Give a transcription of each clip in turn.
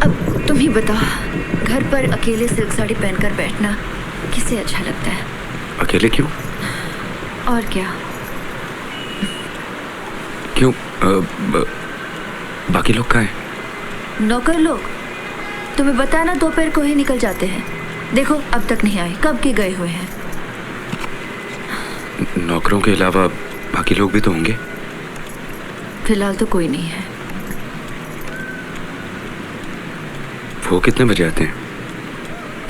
अब तुम ही बताओ, घर पर अकेले सिल्क साड़ी पहनकर बैठना किसे अच्छा लगता है? अकेले क्यों? और क्या? क्यों? बाकी लोग कहाँ हैं? नौकर लोग तुम्हें बताया ना, दोपहर को ही निकल जाते हैं। देखो अब तक नहीं आए, कब के गए हुए हैं। नौकरों के अलावा बाकी लोग भी तो होंगे। फिलहाल तो कोई नहीं है। वो कितने बजे आते हैं?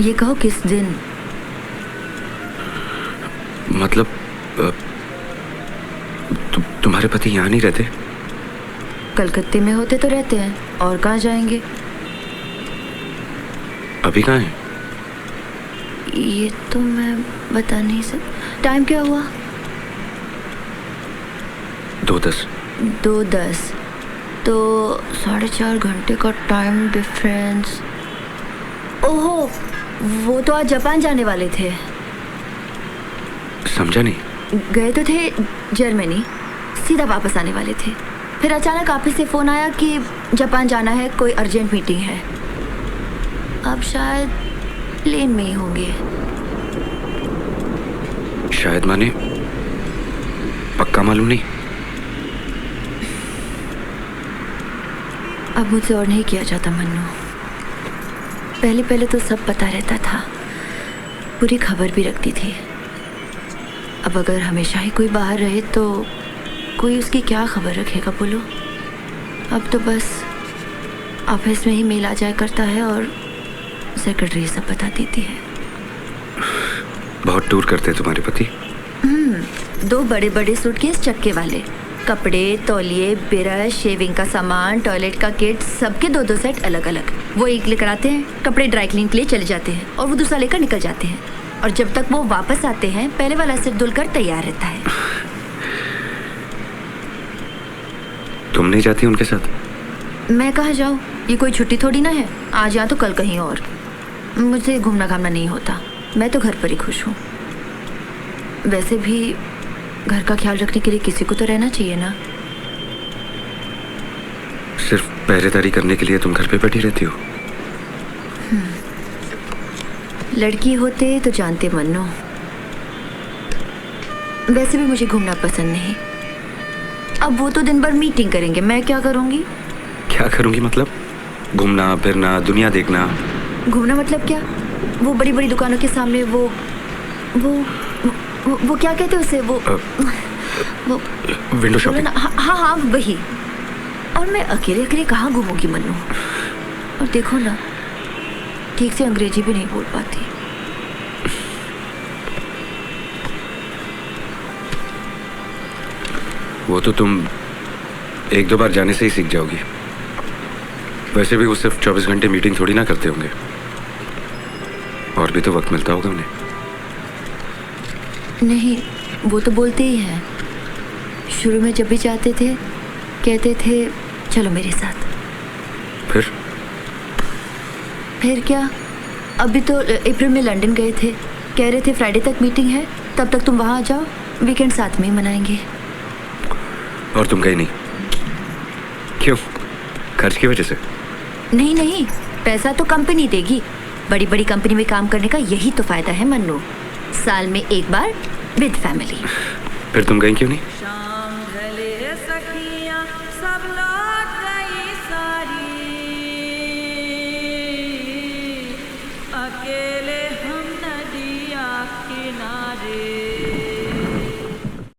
ये कहो किस दिन? मतलब तुम्हारे पति यहाँ नहीं रहते? कलकत्ते में होते तो रहते हैं, और कहाँ जाएंगे। अभी कहाँ हैं? ये तो मैं बता नहीं सकता। टाइम क्या हुआ? 2:10। 2:10 तो 4.5 घंटे का टाइम डिफरेंस। ओहो, वो तो आज जापान जाने वाले थे। समझा नहीं। गए तो थे जर्मनी, सीधा वापस आने वाले थे। फिर अचानक ऑफिस से फोन आया कि जापान जाना है, कोई अर्जेंट मीटिंग है। अब शायद प्लेन में ही होंगे। शायद माने पक्का मालूम नहीं। अब मुझसे और नहीं किया जाता मन्नू। पहले पहले तो सब पता रहता था, पूरी खबर भी रखती थी। अब अगर हमेशा ही कोई बाहर रहे तो कोई उसकी क्या खबर रखेगा बोलो। अब तो बस ऑफिस में ही मेल आ जाया करता है और सेक्रेटरी सब बता देती है। बहुत टूर करते हैं तुम्हारे पति? 2 बड़े बड़े सूटकेस चक्के वाले, कपड़े, तौलिए, ब्रश, शेविंग का सामान, टॉयलेट का किट, सबके 2-2 सेट अलग अलग। वो एक लेकर आते हैं, कपड़े ड्राई क्लीन के लिए चले जाते हैं, और वो दूसरा लेकर निकल जाते हैं। और जब तक वो वापस आते हैं, पहले वाला सेट धुलकर तैयार रहता है। तुम नहीं जाती उनके साथ? मैं कहाँ जाऊँ, ये कोई छुट्टी थोड़ी ना है। आज या तो कल कहीं और। मुझे घूमना घामना नहीं होता, मैं तो घर पर ही खुश हूँ। वैसे भी घर का ख्याल रखने के लिए किसी को तो रहना चाहिए ना। सिर्फ पहरेदारी करने के लिए तुम घर पे बैठी रहती हो? लड़की होते तो जानते मन्नो। वैसे भी मुझे घूमना पसंद नहीं। अब वो तो दिन भर मीटिंग करेंगे, मैं क्या करूँगी? क्या करूँगी मतलब? घूमना फिरना, दुनिया देखना। घूमना मतलब क्या? वो बड़ी बड़ी दुकानों के सामने वो क्या कहते हैं उसे, वो विंडो शॉपिंग। हाँ हाँ वही। और मैं अकेले अकेले कहाँ घूमूंगी मन्नू। और देखो ना, ठीक से अंग्रेजी भी नहीं बोल पाती। वो तो तुम 1-2 बार जाने से ही सीख जाओगी। वैसे भी वो सिर्फ 24 घंटे मीटिंग थोड़ी ना करते होंगे, और भी तो वक्त मिलता होगा उन्हें। नहीं, वो तो बोलते ही हैं। शुरू में जब भी जाते थे कहते थे चलो मेरे साथ। फिर क्या, अभी तो अप्रैल में लंदन गए थे, कह रहे थे फ्राइडे तक मीटिंग है, तब तक तुम वहाँ आ जाओ, वीकेंड साथ में ही मनाएंगे। और तुम गई नहीं? क्यों? खर्च की वजह से? नहीं नहीं, पैसा तो कंपनी देगी। बड़ी बड़ी कंपनी में काम करने का यही तो फायदा है मन्नू, साल में एक बार विद फैमिली। फिर तुम गई क्यों नहीं? शाम ढले सखियां सब लौट गई सारी, अकेले हम नदिया किनारे।